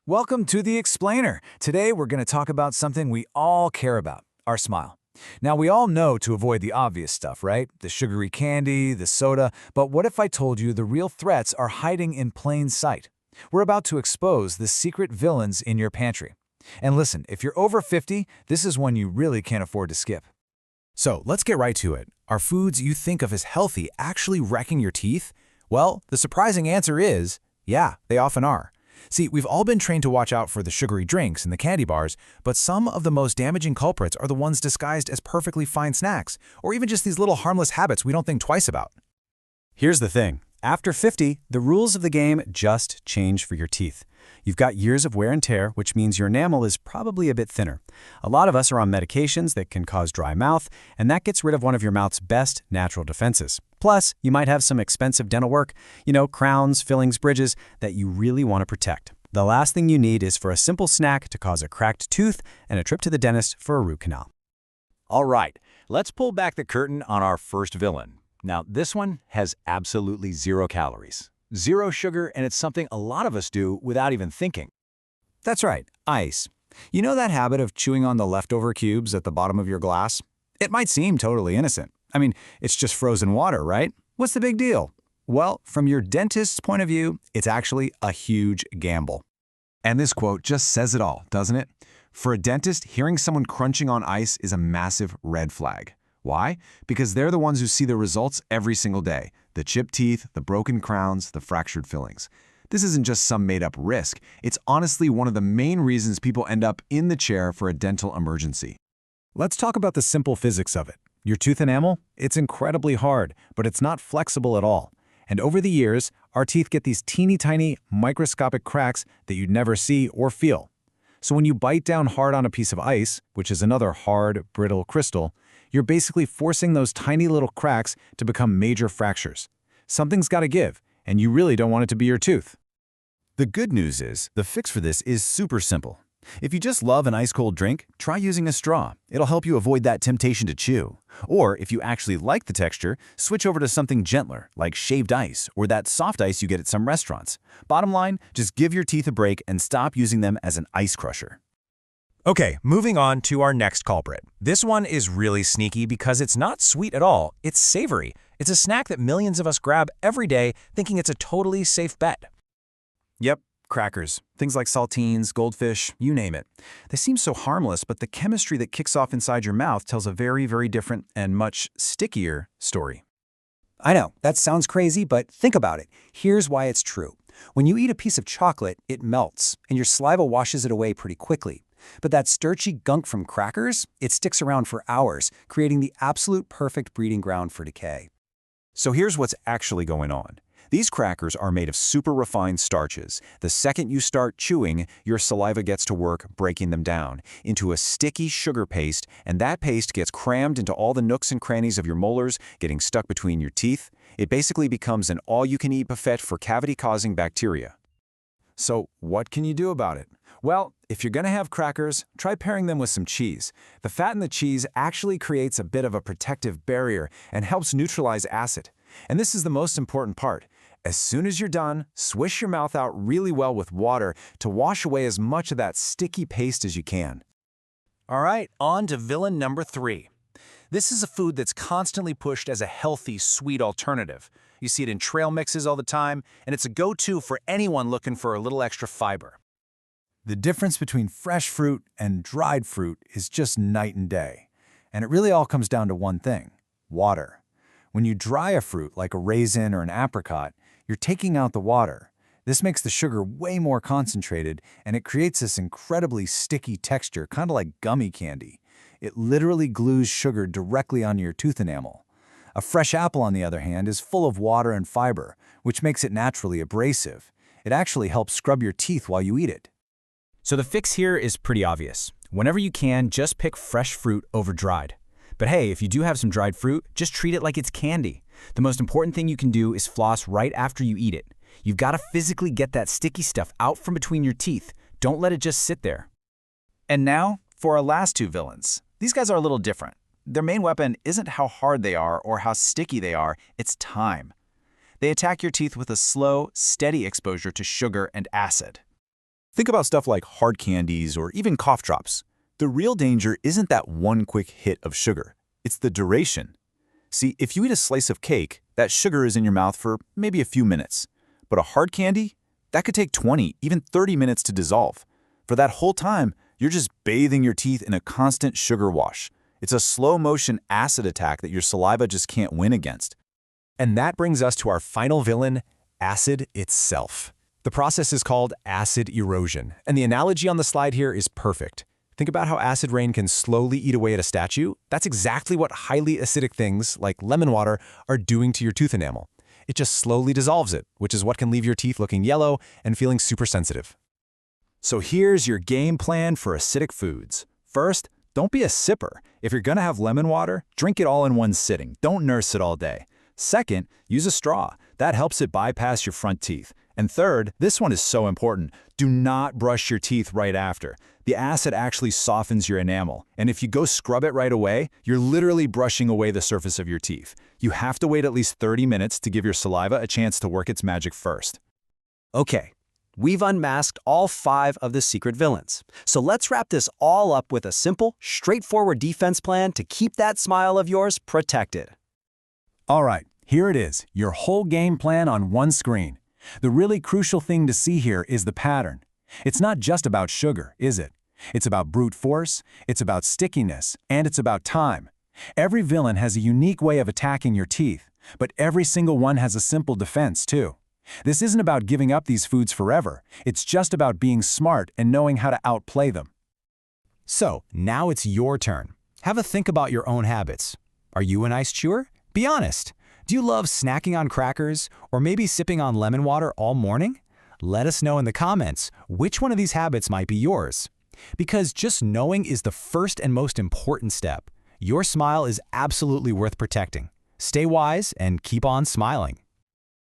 Welcome to The Explainer. Today we're going to talk about something we all care about, our smile. Now, we all know to avoid the obvious stuff, right? The sugary candy, the soda, but what if I told you the real threats are hiding in plain sight? We're about to expose the secret villains in your pantry. And listen, if you're over 50, this is one you really can't afford to skip. So let's get right to it. Are foods you think of as healthy actually wrecking your teeth? Well, the surprising answer is, yeah, they often are. See, we've all been trained to watch out for the sugary drinks and the candy bars, but some of the most damaging culprits are the ones disguised as perfectly fine snacks, or even just these little harmless habits we don't think twice about. Here's the thing. After 50, the rules of the game just change for your teeth. You've got years of wear and tear, which means your enamel is probably a bit thinner. A lot of us are on medications that can cause dry mouth, and that gets rid of one of your mouth's best natural defenses. Plus, you might have some expensive dental work, crowns, fillings, bridges, that you really want to protect. The last thing you need is for a simple snack to cause a cracked tooth and a trip to the dentist for a root canal. All right, let's pull back the curtain on our first villain. Now, this one has absolutely 0 calories, 0 sugar, and it's something a lot of us do without even thinking. That's right, ice. You know that habit of chewing on the leftover cubes at the bottom of your glass? It might seem totally innocent. I mean, it's just frozen water, right? What's the big deal? Well, from your dentist's point of view, it's actually a huge gamble. And this quote just says it all, doesn't it? For a dentist, hearing someone crunching on ice is a massive red flag. Why? Because they're the ones who see the results every single day. The chipped teeth, the broken crowns, the fractured fillings. This isn't just some made-up risk. It's honestly one of the main reasons people end up in the chair for a dental emergency. Let's talk about the simple physics of it. Your tooth enamel? It's incredibly hard, but it's not flexible at all. And over the years, our teeth get these teeny tiny, microscopic cracks that you'd never see or feel. So when you bite down hard on a piece of ice, which is another hard, brittle crystal, you're basically forcing those tiny little cracks to become major fractures. Something's got to give, and you really don't want it to be your tooth. The good news is, the fix for this is super simple. If you just love an ice-cold drink, try using a straw. It'll help you avoid that temptation to chew. Or if you actually like the texture, switch over to something gentler, like shaved ice or that soft ice you get at some restaurants. Bottom line, just give your teeth a break and stop using them as an ice crusher. Okay, moving on to our next culprit. This one is really sneaky because it's not sweet at all, it's savory. It's a snack that millions of us grab every day thinking it's a totally safe bet. Yep, crackers. Things like saltines, goldfish, you name it. They seem so harmless, but the chemistry that kicks off inside your mouth tells a very, very different and much stickier story. I know, that sounds crazy, but think about it. Here's why it's true. When you eat a piece of chocolate, it melts, and your saliva washes it away pretty quickly. But that starchy gunk from crackers, it sticks around for hours, creating the absolute perfect breeding ground for decay. So here's what's actually going on. These crackers are made of super refined starches. The second you start chewing, your saliva gets to work breaking them down into a sticky sugar paste, and that paste gets crammed into all the nooks and crannies of your molars, getting stuck between your teeth. It basically becomes an all-you-can-eat buffet for cavity-causing bacteria. So what can you do about it? Well, if you're going to have crackers, try pairing them with some cheese. The fat in the cheese actually creates a bit of a protective barrier and helps neutralize acid. And this is the most important part. As soon as you're done, swish your mouth out really well with water to wash away as much of that sticky paste as you can. All right, on to villain number 3. This is a food that's constantly pushed as a healthy, sweet alternative. You see it in trail mixes all the time, and it's a go-to for anyone looking for a little extra fiber. The difference between fresh fruit and dried fruit is just night and day. And it really all comes down to one thing: water. When you dry a fruit like a raisin or an apricot, you're taking out the water. This makes the sugar way more concentrated, and it creates this incredibly sticky texture, kind of like gummy candy. It literally glues sugar directly onto your tooth enamel. A fresh apple, on the other hand, is full of water and fiber, which makes it naturally abrasive. It actually helps scrub your teeth while you eat it. So the fix here is pretty obvious. Whenever you can, just pick fresh fruit over dried. But hey, if you do have some dried fruit, just treat it like it's candy. The most important thing you can do is floss right after you eat it. You've got to physically get that sticky stuff out from between your teeth. Don't let it just sit there. And now, for our last two villains. These guys are a little different. Their main weapon isn't how hard they are or how sticky they are, it's time. They attack your teeth with a slow, steady exposure to sugar and acid. Think about stuff like hard candies or even cough drops. The real danger isn't that one quick hit of sugar. It's the duration. See, if you eat a slice of cake, that sugar is in your mouth for maybe a few minutes. But a hard candy? That could take 20, even 30 minutes to dissolve. For that whole time, you're just bathing your teeth in a constant sugar wash. It's a slow-motion acid attack that your saliva just can't win against. And that brings us to our final villain, acid itself. The process is called acid erosion, and the analogy on the slide here is perfect. Think about how acid rain can slowly eat away at a statue. That's exactly what highly acidic things, like lemon water, are doing to your tooth enamel. It just slowly dissolves it, which is what can leave your teeth looking yellow and feeling super sensitive. So here's your game plan for acidic foods. First, don't be a sipper. If you're gonna have lemon water, drink it all in one sitting. Don't nurse it all day. Second, use a straw. That helps it bypass your front teeth. And third, this one is so important, do not brush your teeth right after. The acid actually softens your enamel, and if you go scrub it right away, you're literally brushing away the surface of your teeth. You have to wait at least 30 minutes to give your saliva a chance to work its magic first. Okay, we've unmasked all 5 of the secret villains. So let's wrap this all up with a simple, straightforward defense plan to keep that smile of yours protected. All right, here it is, your whole game plan on one screen. The really crucial thing to see here is the pattern. It's not just about sugar, is it? It's about brute force, it's about stickiness, and it's about time. Every villain has a unique way of attacking your teeth, but every single one has a simple defense, too. This isn't about giving up these foods forever. It's just about being smart and knowing how to outplay them. So, now it's your turn. Have a think about your own habits. Are you an ice chewer? Be honest. Do you love snacking on crackers or maybe sipping on lemon water all morning? Let us know in the comments which one of these habits might be yours. Because just knowing is the first and most important step. Your smile is absolutely worth protecting. Stay wise and keep on smiling.